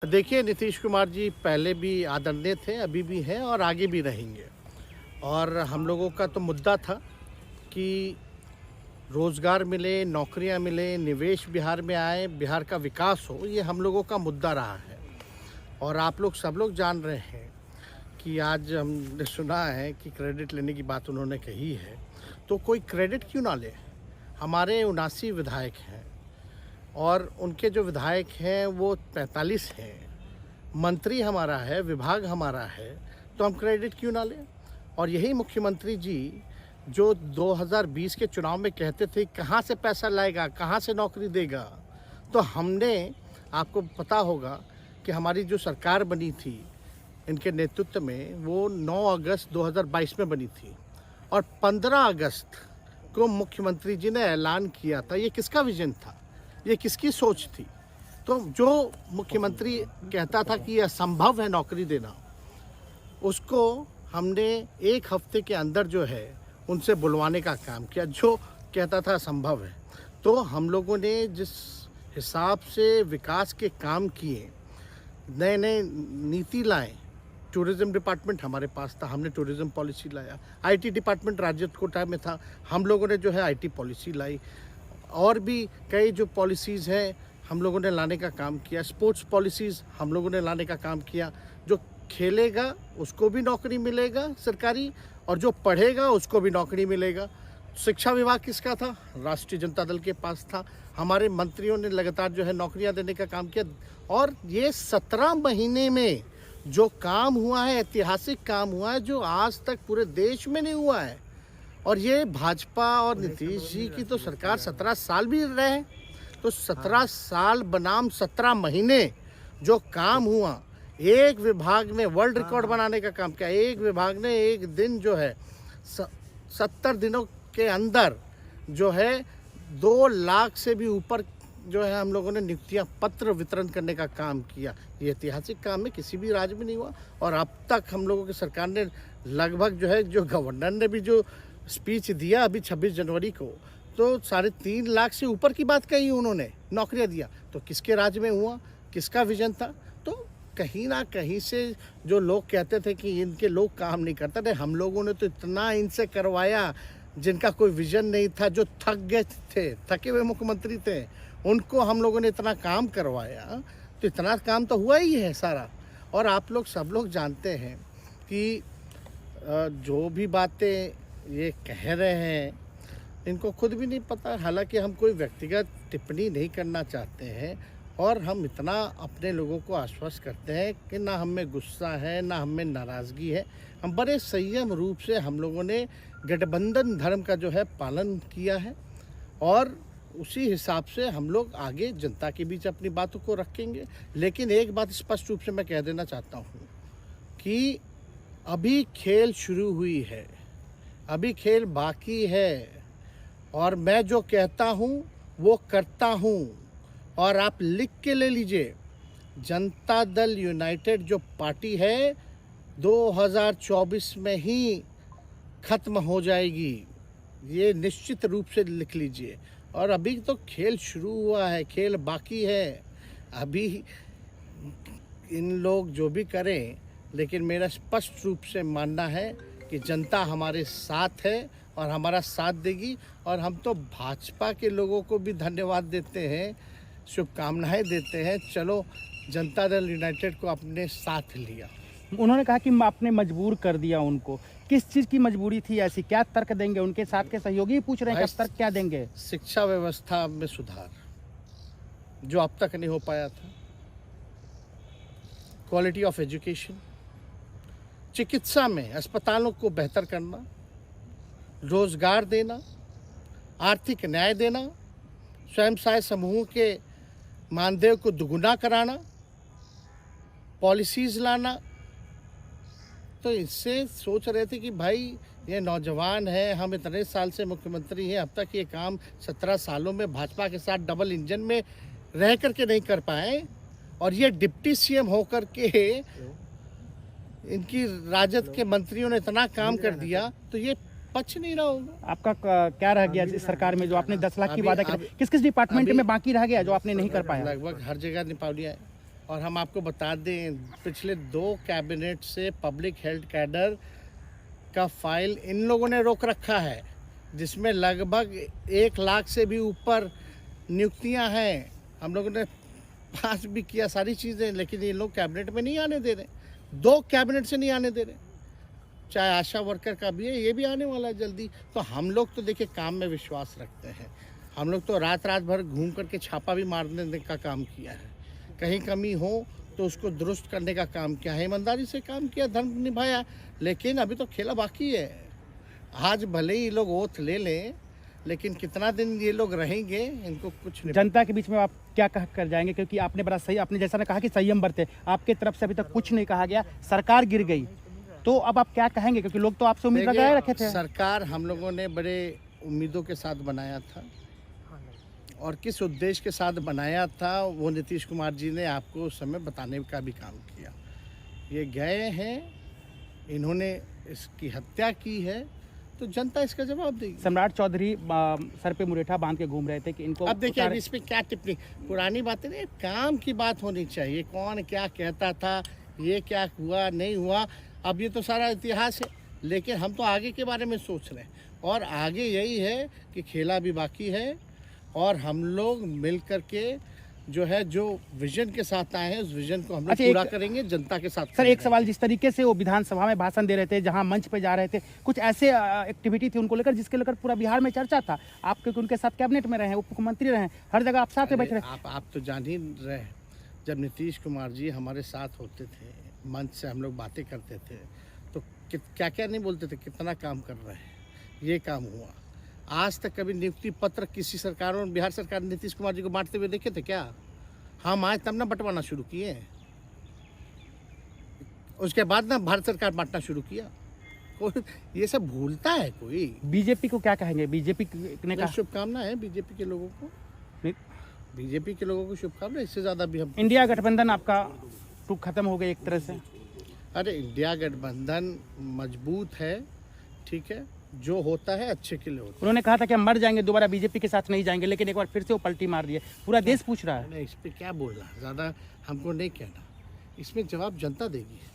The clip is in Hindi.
देखिए, नीतीश कुमार जी पहले भी आदरणीय थे, अभी भी हैं और आगे भी रहेंगे। और हम लोगों का तो मुद्दा था कि रोज़गार मिले, नौकरियां मिले, निवेश बिहार में आए, बिहार का विकास हो, ये हम लोगों का मुद्दा रहा है। और आप लोग सब लोग जान रहे हैं कि आज हमने सुना है कि क्रेडिट लेने की बात उन्होंने कही है, तो कोई क्रेडिट क्यों ना ले। हमारे 79 विधायक हैं और उनके जो विधायक हैं वो 45 हैं, मंत्री हमारा है, विभाग हमारा है, तो हम क्रेडिट क्यों ना लें। और यही मुख्यमंत्री जी जो 2020 के चुनाव में कहते थे कहाँ से पैसा लाएगा, कहाँ से नौकरी देगा, तो हमने, आपको पता होगा कि हमारी जो सरकार बनी थी इनके नेतृत्व में, वो 9 अगस्त 2022 में बनी थी और 15 अगस्त को मुख्यमंत्री जी ने ऐलान किया था। ये किसका विजन था, ये किसकी सोच थी। तो जो मुख्यमंत्री कहता था कि यह असंभव है नौकरी देना, उसको हमने एक हफ्ते के अंदर जो है उनसे बुलवाने का काम किया, जो कहता था असंभव है। तो हम लोगों ने जिस हिसाब से विकास के काम किए, नए नए नीति लाए, टूरिज़्म डिपार्टमेंट हमारे पास था, हमने टूरिज़्म पॉलिसी लाया। आईटी डिपार्टमेंट राज्य कोटा में था, हम लोगों ने जो है आईटी पॉलिसी लाई। और भी कई जो पॉलिसीज़ हैं हम लोगों ने लाने का काम किया। स्पोर्ट्स पॉलिसीज़ हम लोगों ने लाने का काम किया। जो खेलेगा उसको भी नौकरी मिलेगा सरकारी, और जो पढ़ेगा उसको भी नौकरी मिलेगा। शिक्षा विभाग किसका था, राष्ट्रीय जनता दल के पास था। हमारे मंत्रियों ने लगातार जो है नौकरियां देने का काम किया। और ये 17 महीने में जो काम हुआ है, ऐतिहासिक काम हुआ है, जो आज तक पूरे देश में नहीं हुआ है। और ये भाजपा और नीतीश जी की तो सरकार 17 साल भी रहे, तो 17 साल बनाम 17 महीने जो काम हुआ, एक विभाग में वर्ल्ड रिकॉर्ड बनाने का काम किया। एक विभाग ने एक दिन जो है 70 दिनों के अंदर जो है 2 लाख से भी ऊपर जो है हम लोगों ने नियुक्तियां पत्र वितरण करने का काम किया। ये ऐतिहासिक काम है, किसी भी राज्य में नहीं हुआ। और अब तक हम लोगों की सरकार ने लगभग जो है, जो गवर्नर ने भी जो स्पीच दिया अभी 26 जनवरी को, तो 3.5 लाख से ऊपर की बात कही उन्होंने, नौकरियां दिया। तो किसके राज्य में हुआ, किसका विजन था। तो कहीं ना कहीं से जो लोग कहते थे कि इनके लोग काम नहीं करते थे, हम लोगों ने तो इतना इनसे करवाया जिनका कोई विजन नहीं था, जो थक गए थे, थके हुए मुख्यमंत्री थे, उनको हम लोगों ने इतना काम करवाया। तो इतना काम तो हुआ ही है सारा। और आप लोग सब लोग जानते हैं कि जो भी बातें ये कह रहे हैं इनको खुद भी नहीं पता। हालांकि हम कोई व्यक्तिगत टिप्पणी नहीं करना चाहते हैं, और हम इतना अपने लोगों को आश्वस्त करते हैं कि ना हम में गुस्सा है, ना हम में नाराज़गी है। हम बड़े संयम रूप से हम लोगों ने गठबंधन धर्म का जो है पालन किया है, और उसी हिसाब से हम लोग आगे जनता के बीच अपनी बातों को रखेंगे। लेकिन एक बात स्पष्ट रूप से मैं कह देना चाहता हूँ कि अभी खेल शुरू हुई है, अभी खेल बाकी है। और मैं जो कहता हूँ वो करता हूँ। और आप लिख के ले लीजिए, जनता दल यूनाइटेड जो पार्टी है 2024 में ही ख़त्म हो जाएगी, ये निश्चित रूप से लिख लीजिए। और अभी तो खेल शुरू हुआ है, खेल बाकी है। अभी इन लोग जो भी करें, लेकिन मेरा स्पष्ट रूप से मानना है कि जनता हमारे साथ है और हमारा साथ देगी। और हम तो भाजपा के लोगों को भी धन्यवाद देते हैं, शुभकामनाएं देते हैं। चलो, जनता दल यूनाइटेड को अपने साथ लिया। उन्होंने कहा कि आपने मजबूर कर दिया उनको। किस चीज़ की मजबूरी थी ऐसी, क्या तर्क देंगे? उनके साथ के सहयोगी पूछ रहे हैं कि तर्क क्या देंगे? शिक्षा व्यवस्था में सुधार जो अब तक नहीं हो पाया था, क्वालिटी ऑफ एजुकेशन, चिकित्सा में अस्पतालों को बेहतर करना, रोजगार देना, आर्थिक न्याय देना, स्वयं सहायता समूह के मानदेय को दुगुना कराना, पॉलिसीज़ लाना। तो इससे सोच रहे थे कि भाई ये नौजवान है, हम इतने साल से मुख्यमंत्री हैं, अब तक ये काम 17 सालों में भाजपा के साथ डबल इंजन में रह करके नहीं कर पाए, और ये डिप्टी सीएम होकर के इनकी राजद के मंत्रियों ने इतना काम कर दिया, तो ये पच नहीं रहा होगा। आपका क्या रह गया इस सरकार में, जो आपने 10 लाख की वादा किया? किस किस डिपार्टमेंट में बाकी रह गया जो आपने नहीं कर पाया? लगभग हर जगह निपा लिया है। और हम आपको बता दें पिछले 2 कैबिनेट से पब्लिक हेल्थ कैडर का फाइल इन लोगों ने रोक रखा है, जिसमें लगभग 1 लाख से भी ऊपर नियुक्तियां हैं। हम लोगों ने पास भी किया सारी चीज़ें, लेकिन ये लोग कैबिनेट में नहीं आने दे रहे। 2 कैबिनेट से नहीं आने दे रहे। चाहे आशा वर्कर का भी है, ये भी आने वाला है जल्दी। तो हम लोग तो देखिए काम में विश्वास रखते हैं। हम लोग तो रात भर घूम करके छापा भी मारने का काम किया है। कहीं कमी हो तो उसको दुरुस्त करने का काम किया है, ईमानदारी से काम किया, धर्म निभाया। लेकिन अभी तो खेला बाकी है। आज भले ही लोग ओथ ले लें, लेकिन कितना दिन ये लोग रहेंगे, इनको कुछ नहीं। जनता के बीच में आप क्या कह कर जाएंगे, क्योंकि आपने बड़ा सही, आपने जैसा ने कहा कि संयम बरते, आपके तरफ से अभी तक कुछ नहीं कहा गया, सरकार गिर गई, तो अब आप क्या कहेंगे, क्योंकि लोग तो आपसे उम्मीद लगाए रखे थे। सरकार हम लोगों ने बड़े उम्मीदों के साथ बनाया था, और किस उद्देश्य के साथ बनाया था वो नीतीश कुमार जी ने आपको उस समय बताने का भी काम किया। ये गए हैं, इन्होंने इसकी हत्या की है, तो जनता इसका जवाब देगी। सम्राट चौधरी सर पे मुरेठा बांध के घूम रहे थे कि इनको अब देखिए अब इस पे क्या टिप्पणी, पुरानी बातें नहीं, काम की बात होनी चाहिए। कौन क्या कहता था, ये क्या हुआ नहीं हुआ, अब ये तो सारा इतिहास है। लेकिन हम तो आगे के बारे में सोच रहे हैं, और आगे यही है कि खेला भी बाकी है, और हम लोग मिल करके जो है, जो विजन के साथ आए हैं, उस विजन को हम लोग पूरा करेंगे जनता के साथ। सर एक सवाल, जिस तरीके से वो विधानसभा में भाषण दे रहे थे, जहां मंच पे जा रहे थे, कुछ ऐसे एक्टिविटी थी उनको लेकर जिसके लेकर पूरा बिहार में चर्चा था। आप क्योंकि उनके साथ कैबिनेट में रहे हैं, उप मुख्यमंत्री रहे हैं, हर जगह आप साथ में बैठ रहे। आप तो जान ही रहे, जब नीतीश कुमार जी हमारे साथ होते थे, मंच से हम लोग बातें करते थे, तो क्या क्या नहीं बोलते थे, कितना काम कर रहे हैं, ये काम हुआ। आज तक कभी नियुक्ति पत्र किसी सरकारों, बिहार सरकार ने नीतीश कुमार जी को बांटते हुए देखे थे क्या? हम आए तब ना बंटवाना शुरू किए, उसके बाद ना भारत सरकार बांटना शुरू किया। कोई ये सब भूलता है कोई? बीजेपी को क्या कहेंगे? बीजेपी ने कहा शुभकामना है बीजेपी के लोगों को, बीजेपी के लोगों को शुभकामना। इससे ज़्यादा भी हम, इंडिया गठबंधन आपका टूक खत्म हो गया एक तरह से। अरे इंडिया गठबंधन मजबूत है, ठीक है, जो होता है अच्छे के लिए होता है। उन्होंने कहा था कि हम मर जाएंगे, दोबारा बीजेपी के साथ नहीं जाएंगे, लेकिन एक बार फिर से वो पलटी मार दिए। पूरा देश पूछ रहा है। इस पर क्या बोलना, ज़्यादा हमको नहीं कहना, इसमें जवाब जनता देगी।